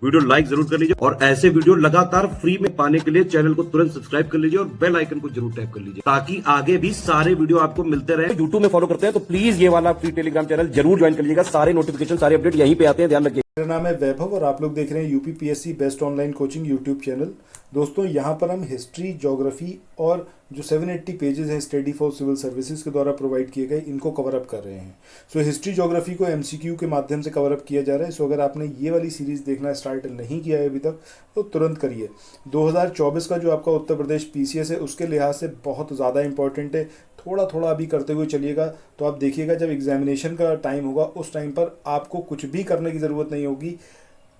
Video like जरूर कर लीजिए और ऐसे वीडियो लगातार फ्री में पाने के लिए चैनल को तुरंत सब्सक्राइब कर लीजिए और बेल आइकन को जरूर टैप कर लीजिए ताकि आगे भी सारे वीडियो आपको मिलते रहे। यूट्यूब में फॉलो करते हैं तो प्लीज ये वाला फ्री टेलीग्राम चैनल जरूर ज्वाइन कर लीजिएगा। सारे नोटिफिकेशन सारे अपडेट यहीं पे आते हैं, ध्यान रखिए। मेरा नाम है वैभव और आप लोग देख रहे हैं UPPSC best online coaching YouTube channel. दोस्तों यहाँ पर हम हिस्ट्री, ज्योग्राफी और जो 780 पेजेस हैं स्टडी फॉर सिविल सर्विसेज के द्वारा प्रोवाइड किए गए, इनको कवर अप कर रहे हैं। सो हिस्ट्री ज्योग्राफी को एमसीक्यू के माध्यम से कवर अप किया जा रहा है। सो अगर आपने ये वाली सीरीज़ देखना स्टार्ट नहीं किया है अभी तक तो तुरंत करिए। 2024 का जो आपका उत्तर प्रदेश पीसीएस है उसके लिहाज से बहुत ज़्यादा इंपॉर्टेंट है। थोड़ा थोड़ा अभी करते हुए चलिएगा तो आप देखिएगा जब एग्जामिनेशन का टाइम होगा उस टाइम पर आपको कुछ भी करने की ज़रूरत नहीं होगी।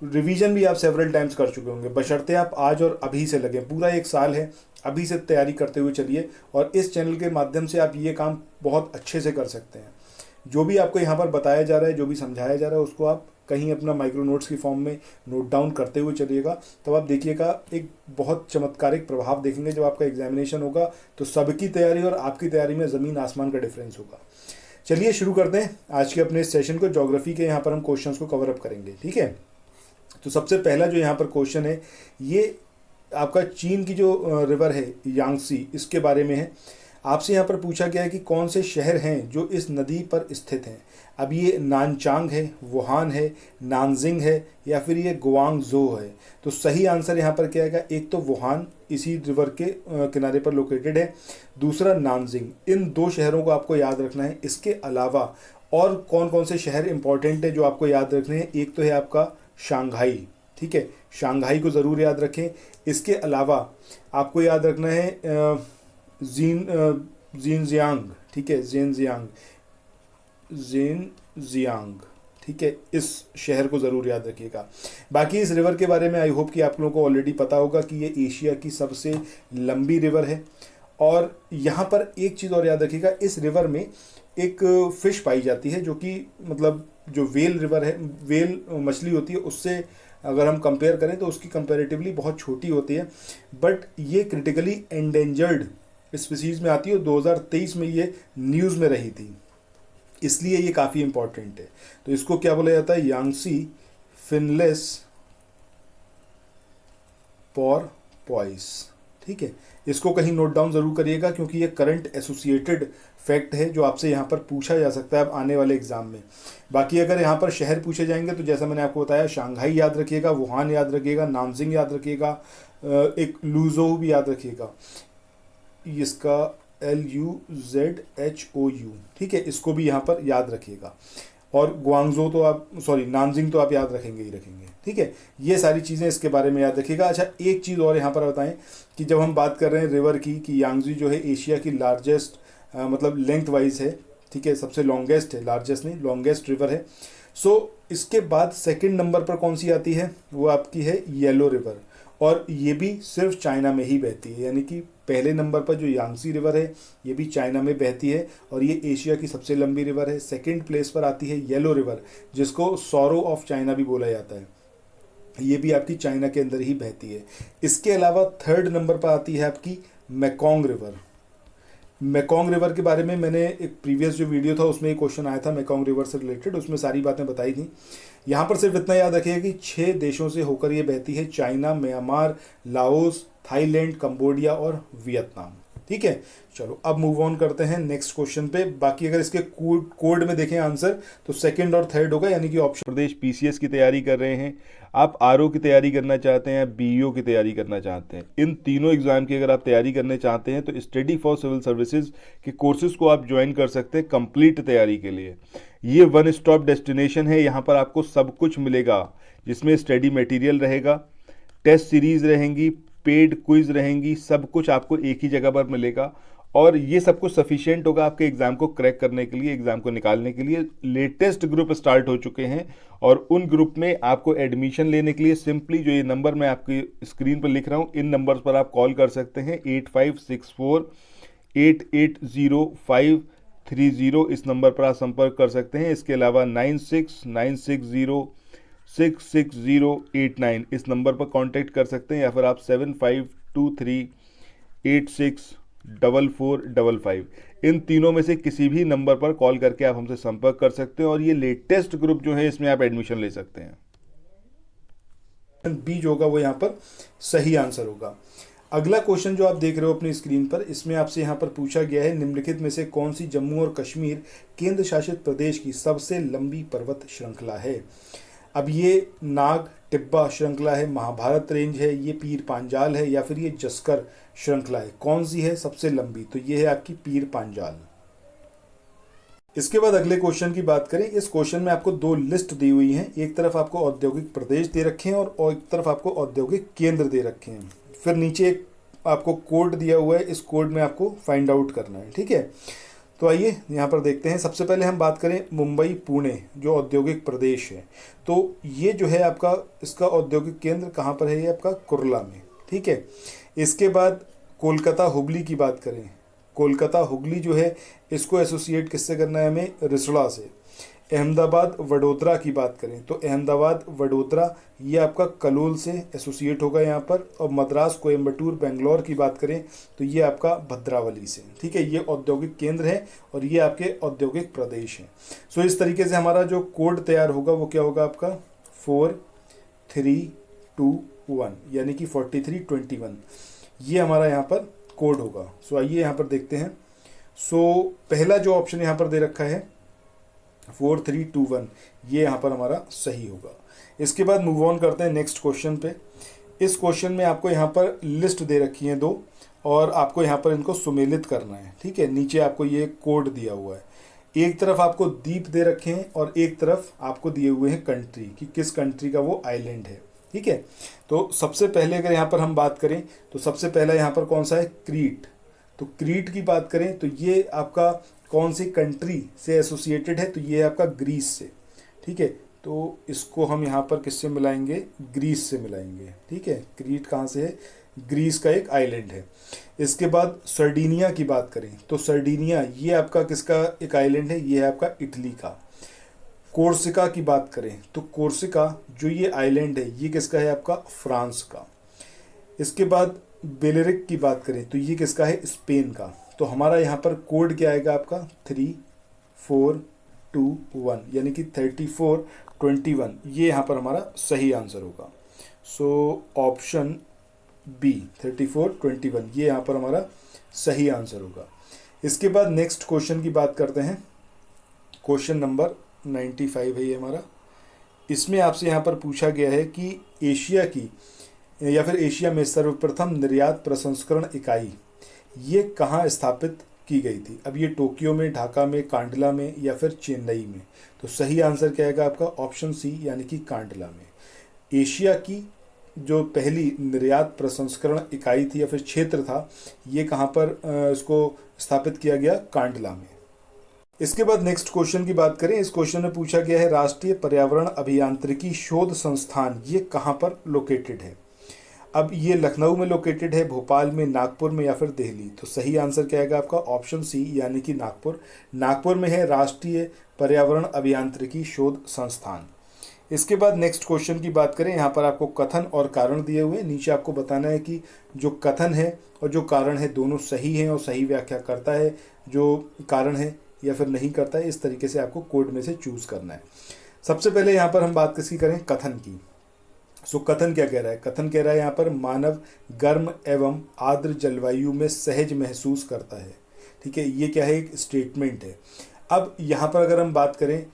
रिवीजन भी आप सेवरल टाइम्स कर चुके होंगे, बशर्ते आप आज और अभी से लगें। पूरा 1 साल है, अभी से तैयारी करते हुए चलिए और इस चैनल के माध्यम से आप ये काम बहुत अच्छे से कर सकते हैं। जो भी आपको यहाँ पर बताया जा रहा है, जो भी समझाया जा रहा है, उसको आप कहीं अपना माइक्रो नोट्स की फॉर्म में नोट डाउन करते हुए चलिएगा। तब आप देखिएगा एक बहुत चमत्कारिक प्रभाव देखेंगे। जब आपका एग्जामिनेशन होगा तो सबकी तैयारी और आपकी तैयारी में ज़मीन आसमान का डिफरेंस होगा। चलिए शुरू करते हैं आज के अपने इस सेशन को। ज्योग्राफी के यहाँ पर हम क्वेश्चंस को कवर अप करेंगे, ठीक है। तो सबसे पहला जो यहाँ पर क्वेश्चन है ये आपका चीन की जो रिवर है यांगसी, इसके बारे में है। आपसे यहाँ पर पूछा गया है कि कौन से शहर हैं जो इस नदी पर स्थित हैं। अब ये नानचांग है, वुहान है, नानजिंग है या फिर ये गुआंगझो है। तो सही आंसर यहाँ पर क्या आएगा? एक तो वुहान इसी रिवर के किनारे पर लोकेटेड है, दूसरा नानजिंग। इन 2 शहरों को आपको याद रखना है। इसके अलावा और कौन कौन से शहर इंपॉर्टेंट है जो आपको याद रखने हैं? एक तो है आपका शांघाई, ठीक है, शांघाई को ज़रूर याद रखें। इसके अलावा आपको याद रखना है ज़िनजियांग, ठीक है, ज़िनजियांग, ठीक है, इस शहर को ज़रूर याद रखिएगा। बाकी इस रिवर के बारे में आई होप कि आप लोगों को ऑलरेडी पता होगा कि ये एशिया की सबसे लंबी रिवर है। और यहाँ पर एक चीज़ और याद रखिएगा, इस रिवर में एक फ़िश पाई जाती है जो कि मतलब जो वेल रिवर है, वेल मछली होती है, उससे अगर हम कंपेयर करें तो उसकी कंपैरेटिवली बहुत छोटी होती है। बट ये क्रिटिकली एंडेंजर्ड स्पीसीज़ में आती है और 2023 में ये न्यूज़ में रही थी, इसलिए ये काफ़ी इंपॉर्टेंट है। तो इसको क्या बोला जाता है? यांगसी फिनलेस पोरपोइस, ठीक है। इसको कहीं नोट डाउन ज़रूर करिएगा क्योंकि ये करंट एसोसिएटेड फैक्ट है जो आपसे यहाँ पर पूछा जा सकता है अब आने वाले एग्जाम में। बाकी अगर यहाँ पर शहर पूछे जाएंगे तो जैसा मैंने आपको बताया, शांघाई याद रखिएगा, वुहान याद रखिएगा, नानजिंग याद रखिएगा, एक लुज़ोऊ भी याद रखिएगा, इसका LUZHOU, ठीक है, इसको भी यहाँ पर याद रखिएगा। और गुआंगझो तो आप नानजिंग तो आप याद रखेंगे ही रखेंगे, ठीक है। ये सारी चीज़ें इसके बारे में याद रखिएगा। अच्छा, एक चीज़ और यहाँ पर बताएं कि जब हम बात कर रहे हैं रिवर की कि यांगजी जो है एशिया की लार्जेस्ट मतलब लेंथ वाइज है, ठीक है, सबसे लॉन्गेस्ट है, लार्जेस्ट नहीं, लॉन्गेस्ट रिवर है। सो इसके बाद सेकंड नंबर पर कौन सी आती है? वो आपकी है येलो रिवर, और ये भी सिर्फ चाइना में ही बहती है। यानी कि पहले नंबर पर जो यांगसी रिवर है ये भी चाइना में बहती है और ये एशिया की सबसे लंबी रिवर है। सेकंड प्लेस पर आती है येलो रिवर, जिसको सॉरो ऑफ चाइना भी बोला जाता है। ये भी आपकी चाइना के अंदर ही बहती है। इसके अलावा थर्ड नंबर पर आती है आपकी मेकोंग रिवर। मेकोंग रिवर के बारे में मैंने एक प्रीवियस जो वीडियो था उसमें एक क्वेश्चन आया था मेकोंग रिवर से रिलेटेड, उसमें सारी बातें बताई थी। यहाँ पर सिर्फ इतना याद रखिएगा कि 6 देशों से होकर ये बहती है, China, Myanmar, Laos, Thailand, Cambodia और वियतनाम, ठीक है। चलो अब मूव ऑन करते हैं नेक्स्ट क्वेश्चन पे। बाकी अगर इसके कोड में देखें आंसर तो सेकंड और थर्ड होगा, यानी कि ऑप्शन। प्रदेश पीसीएस की तैयारी कर रहे हैं, आप आरओ की तैयारी करना चाहते हैं, बीईओ की तैयारी करना चाहते हैं, इन तीनों एग्जाम की अगर आप तैयारी करने चाहते हैं तो स्टडी फॉर सिविल सर्विसेज के कोर्सेज को आप ज्वाइन कर सकते हैं कंप्लीट तैयारी के लिए। ये वन स्टॉप डेस्टिनेशन है, यहाँ पर आपको सब कुछ मिलेगा, जिसमें स्टडी मटेरियल रहेगा, टेस्ट सीरीज रहेंगी, पेड क्विज रहेंगी, सब कुछ आपको एक ही जगह पर मिलेगा। और ये सब कुछ सफिशिएंट होगा आपके एग्जाम को क्रैक करने के लिए, एग्जाम को निकालने के लिए। लेटेस्ट ग्रुप स्टार्ट हो चुके हैं और उन ग्रुप में आपको एडमिशन लेने के लिए सिंपली जो ये नंबर मैं आपकी स्क्रीन पर लिख रहा हूँ, इन नंबर्स पर आप कॉल कर सकते हैं। 8564880530, इस नंबर पर आप संपर्क कर सकते हैं। इसके अलावा 9696066089 इस नंबर पर कांटेक्ट कर सकते हैं, या फिर आप 7523864455 इन तीनों में से किसी भी नंबर पर कॉल करके आप हमसे संपर्क कर सकते हैं और ये लेटेस्ट ग्रुप जो है इसमें आप एडमिशन ले सकते हैं। बी जो होगा वो यहाँ पर सही आंसर होगा। अगला क्वेश्चन जो आप देख रहे हो अपनी स्क्रीन पर, इसमें आपसे यहाँ पर पूछा गया है निम्नलिखित में से कौन सी जम्मू और कश्मीर केंद्र शासित प्रदेश की सबसे लंबी पर्वत श्रृंखला है। अब ये नाग टिब्बा श्रृंखला है, महाभारत रेंज है, ये पीर पांजाल है, या फिर ये जस्कर श्रृंखला है, कौन सी है सबसे लंबी? तो ये है आपकी पीर पांजाल। इसके बाद अगले क्वेश्चन की बात करें। इस क्वेश्चन में आपको दो लिस्ट दी हुई हैं, एक तरफ आपको औद्योगिक प्रदेश दे रखे हैं और एक तरफ आपको औद्योगिक केंद्र दे रखे हैं। फिर नीचे एक आपको कोड दिया हुआ है, इस कोड में आपको फाइंड आउट करना है, ठीक है। तो आइए यहाँ पर देखते हैं। सबसे पहले हम बात करें मुंबई पुणे जो औद्योगिक प्रदेश है, तो ये जो है आपका इसका औद्योगिक केंद्र कहाँ पर है, ये आपका कुर्ला में, ठीक है। इसके बाद कोलकाता हुगली की बात करें, कोलकाता हुगली जो है इसको एसोसिएट किससे करना है हमें, रिसड़ा से। अहमदाबाद वडोदरा की बात करें तो अहमदाबाद वडोदरा ये आपका कलोल से एसोसिएट होगा यहाँ पर। और मद्रास कोयम्बटूर बेंगलोर की बात करें तो ये आपका भद्रावली से, ठीक है। ये औद्योगिक केंद्र है और ये आपके औद्योगिक प्रदेश हैं। सो इस तरीके से हमारा जो कोड तैयार होगा वो क्या होगा आपका 4321 यानी कि 4321 ये हमारा यहाँ पर कोड होगा। सो आइए यहाँ पर देखते हैं। सो पहला जो ऑप्शन यहाँ पर दे रखा है 4321 ये यहाँ पर हमारा सही होगा। इसके बाद मूव ऑन करते हैं नेक्स्ट क्वेश्चन पे। इस क्वेश्चन में आपको यहाँ पर लिस्ट दे रखी है दो और आपको यहाँ पर इनको सुमेलित करना है, ठीक है। नीचे आपको ये कोड दिया हुआ है, एक तरफ आपको द्वीप दे रखे हैं और एक तरफ आपको दिए हुए हैं कंट्री कि किस कंट्री का वो आइलैंड है, ठीक है। तो सबसे पहले अगर यहाँ पर हम बात करें तो सबसे पहला यहाँ पर कौन सा है, क्रीट। तो क्रीट की बात करें तो ये आपका कौन सी कंट्री से एसोसिएटेड है, तो ये आपका ग्रीस से, ठीक है। तो इसको हम यहाँ पर किससे मिलाएंगे, ग्रीस से मिलाएंगे, ठीक है। क्रीट कहाँ से है, ग्रीस का एक आइलैंड है। इसके बाद सर्डिनिया की बात करें तो सर्डिनिया ये आपका किसका एक आइलैंड है, ये है आपका इटली का। कोर्सिका की बात करें तो कोर्सिका जो ये आइलैंड है ये किसका है, आपका फ्रांस का। इसके बाद बेलेरिक की बात करें तो ये किसका है, स्पेन का। तो हमारा यहाँ पर कोड क्या आएगा आपका 3421 यानी कि 3421 ये यहाँ पर हमारा सही आंसर होगा। सो ऑप्शन बी 3421 ये यहाँ पर हमारा सही आंसर होगा। इसके बाद नेक्स्ट क्वेश्चन की बात करते हैं। क्वेश्चन नंबर 95 है ये हमारा। इसमें आपसे यहाँ पर पूछा गया है कि एशिया की या फिर एशिया में सर्वप्रथम निर्यात प्रसंस्करण इकाई ये कहाँ स्थापित की गई थी। अब ये टोक्यो में, ढाका में, कांडला में या फिर चेन्नई में। तो सही आंसर क्या आएगा आपका ऑप्शन सी यानी कि कांडला में। एशिया की जो पहली निर्यात प्रसंस्करण इकाई थी या फिर क्षेत्र था ये कहाँ पर इसको स्थापित किया गया, कांडला में। इसके बाद नेक्स्ट क्वेश्चन की बात करें। इस क्वेश्चन में पूछा गया है राष्ट्रीय पर्यावरण अभियांत्रिकी शोध संस्थान ये कहाँ पर लोकेटेड है। अब ये लखनऊ में लोकेटेड है, भोपाल में, नागपुर में या फिर दिल्ली। तो सही आंसर क्या आएगा आपका ऑप्शन सी यानी कि नागपुर। नागपुर में है राष्ट्रीय पर्यावरण अभियांत्रिकी शोध संस्थान। इसके बाद नेक्स्ट क्वेश्चन की बात करें। यहाँ पर आपको कथन और कारण दिए हुए, नीचे आपको बताना है कि जो कथन है और जो कारण है दोनों सही हैं और सही व्याख्या करता है जो कारण है या फिर नहीं करता है। इस तरीके से आपको कोड में से चूज करना है। सबसे पहले यहाँ पर हम बात किसकी करें, कथन की। सो कथन क्या कह रहा है, कथन कह रहा है यहाँ पर मानव गर्म एवं आर्द्र जलवायु में सहज महसूस करता है, ठीक है। ये क्या है, एक स्टेटमेंट है। अब यहाँ पर अगर हम बात करें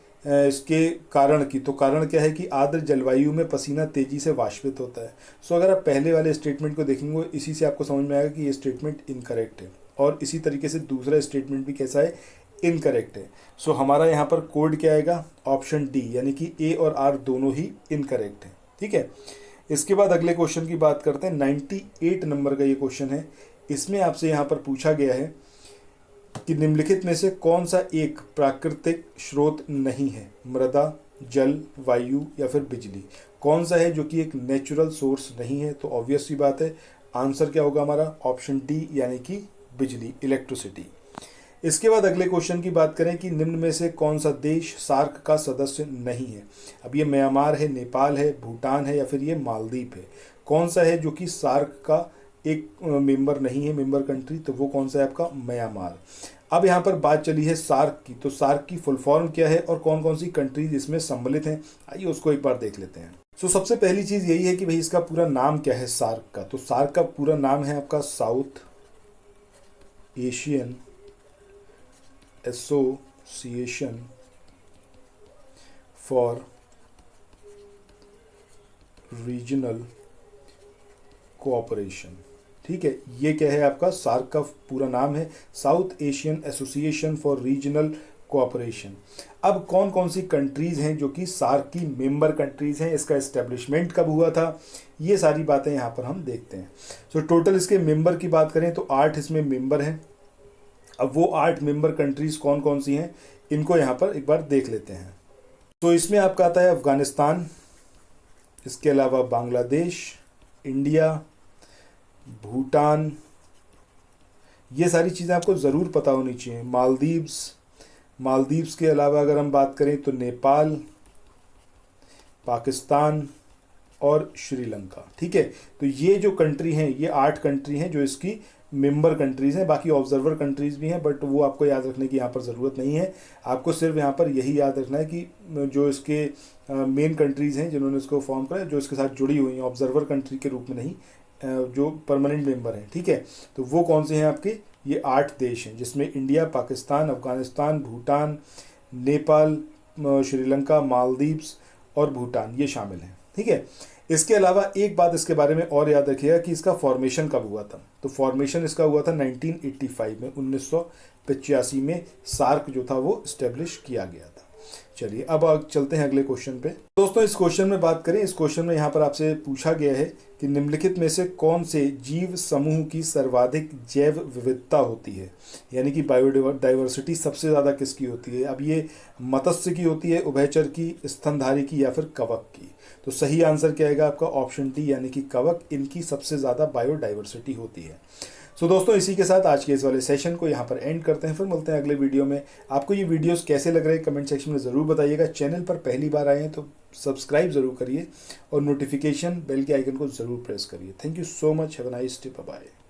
इसके कारण की, तो कारण क्या है कि आर्द्र जलवायु में पसीना तेजी से वाष्पित होता है। सो अगर आप पहले वाले स्टेटमेंट को देखेंगे इसी से आपको समझ में आएगा कि ये स्टेटमेंट इनकरेक्ट है। और इसी तरीके से दूसरा स्टेटमेंट भी कैसा है, इनकरेक्ट है। सो हमारा यहाँ पर कोड क्या आएगा, ऑप्शन डी यानी कि ए और आर दोनों ही इनकरेक्ट है, ठीक है। इसके बाद अगले क्वेश्चन की बात करते हैं। 98 नंबर का ये क्वेश्चन है। इसमें आपसे यहाँ पर पूछा गया है कि निम्नलिखित में से कौन सा एक प्राकृतिक स्रोत नहीं है, मृदा, जल, वायु या फिर बिजली। कौन सा है जो कि एक नेचुरल सोर्स नहीं है। तो ऑब्वियस सी बात है आंसर क्या होगा हमारा ऑप्शन डी यानी कि बिजली, इलेक्ट्रिसिटी। इसके बाद अगले क्वेश्चन की बात करें कि निम्न में से कौन सा देश सार्क का सदस्य नहीं है। अब ये म्यांमार है, नेपाल है, भूटान है या फिर ये मालदीव है। कौन सा है जो कि सार्क का एक मेंबर नहीं है, मेंबर कंट्री, तो वो कौन सा है आपका म्यांमार। अब यहाँ पर बात चली है सार्क की, तो सार्क की फुल फॉर्म क्या है और कौन कौन सी कंट्रीज इसमें सम्मिलित हैं, आइए उसको एक बार देख लेते हैं। सबसे पहली चीज़ यही है कि भाई इसका पूरा नाम क्या है सार्क का। तो सार्क का पूरा नाम है आपका south Asian association for regional cooperation. ठीक है, ये क्या है आपका सार्क का पूरा नाम है, south Asian association for regional cooperation. अब कौन कौन सी कंट्रीज़ हैं जो कि सार्क की मेंबर कंट्रीज़ हैं, इसका इस्टेब्लिशमेंट कब हुआ था, ये सारी बातें यहाँ पर हम देखते हैं। सो टोटल इसके मेंबर की बात करें तो 8 इसमें मेंबर हैं। अब वो 8 मेंबर कंट्रीज़ कौन कौन सी हैं इनको यहाँ पर एक बार देख लेते हैं। तो इसमें आपका आता है अफ़गानिस्तान, इसके अलावा बांग्लादेश, इंडिया, भूटान, ये सारी चीज़ें आपको ज़रूर पता होनी चाहिए। मालदीव्स के अलावा अगर हम बात करें तो नेपाल, पाकिस्तान और श्रीलंका। ठीक है, तो ये जो कंट्री हैं, ये 8 कंट्री हैं जो इसकी मेंबर कंट्रीज़ हैं। बाकी ऑब्जर्वर कंट्रीज़ भी हैं, बट वो आपको याद रखने की यहाँ पर ज़रूरत नहीं है। आपको सिर्फ यहाँ पर यही याद रखना है कि जो इसके मेन कंट्रीज़ हैं जिन्होंने इसको फॉर्म करा, जो इसके साथ जुड़ी हुई हैं, ऑब्जर्वर कंट्री के रूप में नहीं, जो परमानेंट मेंबर हैं। ठीक है, तो वो कौन से हैं आपके, ये 8 देश हैं जिसमें इंडिया, पाकिस्तान, अफगानिस्तान, भूटान, नेपाल, श्रीलंका, मालदीव्स और भूटान, ये शामिल हैं। ठीक है, इसके अलावा एक बात इसके बारे में और याद रखिएगा कि इसका फॉर्मेशन कब हुआ था। तो फॉर्मेशन इसका हुआ था 1985 में, 1985 में सार्क जो था वो इस्टेब्लिश किया गया था। चलिए अब चलते हैं अगले क्वेश्चन पे। दोस्तों इस क्वेश्चन में बात करें, इस क्वेश्चन में यहाँ पर आपसे पूछा गया है कि निम्नलिखित में से कौन से जीव समूह की सर्वाधिक जैव विविधता होती है, यानी कि बायोडाइवर्सिटी सबसे ज़्यादा किसकी होती है। अब ये मत्स्य की होती है, उभयचर की, स्तनधारी की या फिर कवक की। तो सही आंसर क्या आएगा आपका ऑप्शन डी, यानी कि कवक, इनकी सबसे ज़्यादा बायोडाइवर्सिटी होती है। सो दोस्तों इसी के साथ आज के इस वाले सेशन को यहाँ पर एंड करते हैं, फिर मिलते हैं अगले वीडियो में। आपको ये वीडियोस कैसे लग रहे हैं कमेंट सेक्शन में ज़रूर बताइएगा। चैनल पर पहली बार आए हैं तो सब्सक्राइब ज़रूर करिए और नोटिफिकेशन बेल के आइकन को ज़रूर प्रेस करिए। Thank you so much, have a nice day, bye bye.